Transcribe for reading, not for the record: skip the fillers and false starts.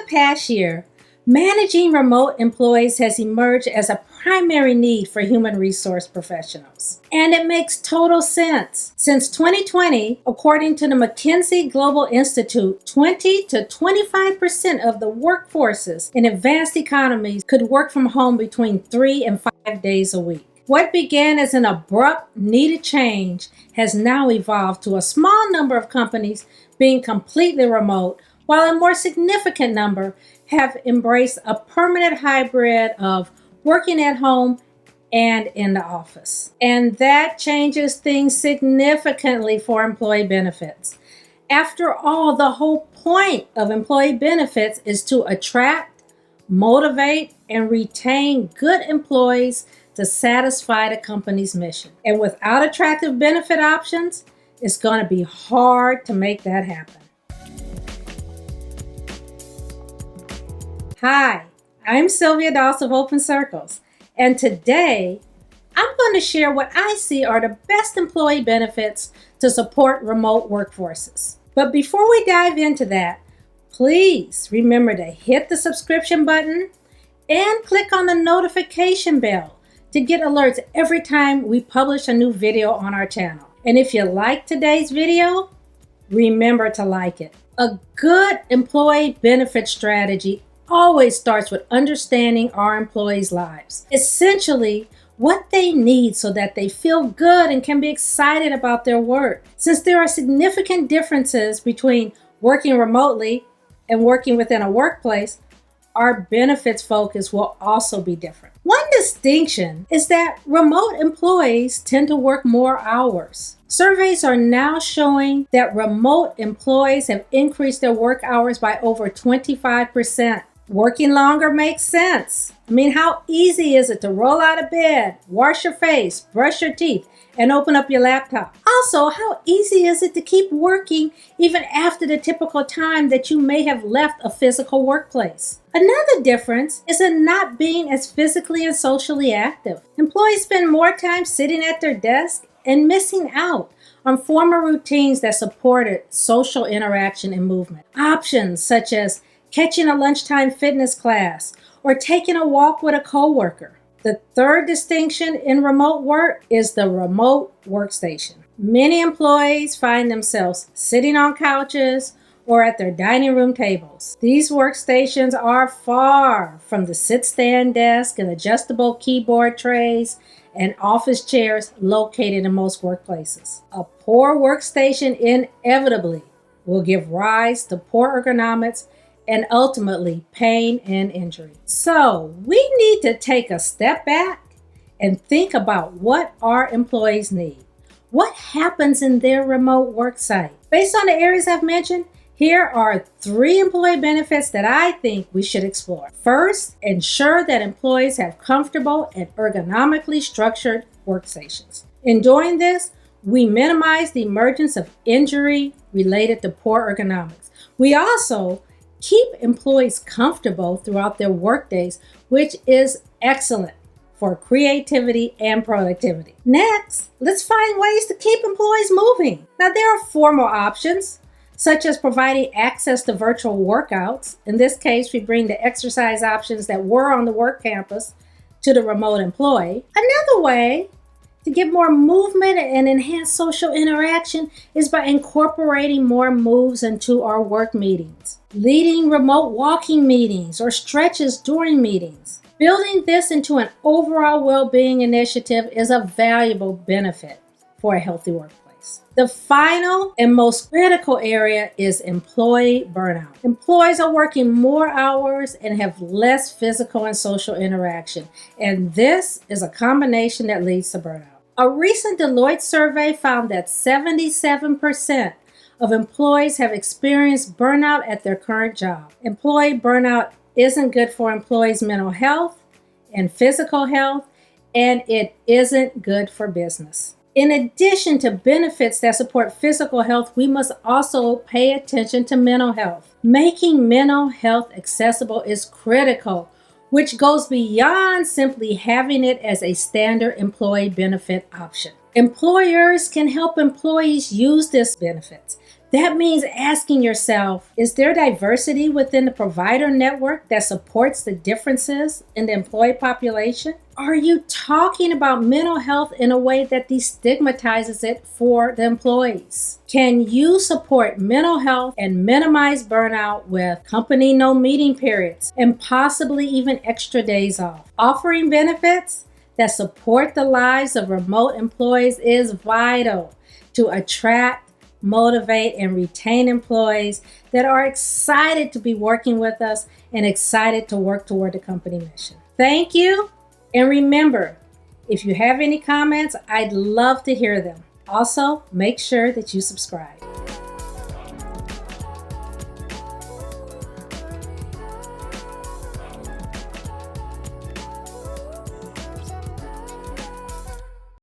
past year, managing remote employees has emerged as a primary need for human resource professionals. And it makes total sense. Since 2020, according to the McKinsey Global Institute, 20 to 25% of the workforces in advanced economies could work from home between 3 and 5 days a week. What began as an abrupt, needed change has now evolved to a small number of companies being completely remote, while a more significant number have embraced a permanent hybrid of working at home and in the office. And that changes things significantly for employee benefits. After all, the whole point of employee benefits is to attract, motivate, and retain good employees to satisfy the company's mission. And without attractive benefit options, it's going to be hard to make that happen. Hi, I'm Sylvia Doss of Open Circles, and today I'm going to share what I see are the best employee benefits to support remote workforces. But before we dive into that, please remember to hit the subscription button and click on the notification bell to get alerts every time we publish a new video on our channel. And if you like today's video, remember to like it. A good employee benefit strategy always starts with understanding our employees' lives. Essentially, what they need so that they feel good and can be excited about their work. Since there are significant differences between working remotely and working within a workplace, our benefits focus will also be different. One distinction is that remote employees tend to work more hours. Surveys are now showing that remote employees have increased their work hours by over 25%. Working longer makes sense. I mean, how easy is it to roll out of bed, wash your face, brush your teeth, and open up your laptop? Also, how easy is it to keep working even after the typical time that you may have left a physical workplace? Another difference is in not being as physically and socially active. Employees spend more time sitting at their desk and missing out on former routines that supported social interaction and movement. Options such as catching a lunchtime fitness class or taking a walk with a coworker. The third distinction in remote work is the remote workstation. Many employees find themselves sitting on couches or at their dining room tables. These workstations are far from the sit-stand desk and adjustable keyboard trays and office chairs located in most workplaces. A poor workstation inevitably will give rise to poor ergonomics and ultimately pain and injury. So we need to take a step back and think about what our employees need. What happens in their remote work site? Based on the areas I've mentioned, here are 3 employee benefits that I think we should explore. First, ensure that employees have comfortable and ergonomically structured workstations. In doing this, we minimize the emergence of injury related to poor ergonomics. We also keep employees comfortable throughout their workdays, which is excellent for creativity and productivity. Next, let's find ways to keep employees moving. Now, there are formal options, such as providing access to virtual workouts. In this case, we bring the exercise options that were on the work campus to the remote employee. Another way to get more movement and enhance social interaction is by incorporating more moves into our work meetings, leading remote walking meetings or stretches during meetings. Building this into an overall well-being initiative is a valuable benefit for a healthy workplace. The final and most critical area is employee burnout. Employees are working more hours and have less physical and social interaction, and this is a combination that leads to burnout. A recent Deloitte survey found that 77% of employees have experienced burnout at their current job. Employee burnout isn't good for employees' mental health and physical health, and it isn't good for business. In addition to benefits that support physical health, we must also pay attention to mental health. Making mental health accessible is critical, which goes beyond simply having it as a standard employee benefit option. Employers can help employees use these benefits. That means asking yourself, is there diversity within the provider network that supports the differences in the employee population? Are you talking about mental health in a way that destigmatizes it for the employees? Can you support mental health and minimize burnout with company no meeting periods and possibly even extra days off? Offering benefits that support the lives of remote employees is vital to attract, motivate, and retain employees that are excited to be working with us and excited to work toward the company mission. Thank you. And remember, if you have any comments, I'd love to hear them. Also, make sure that you subscribe.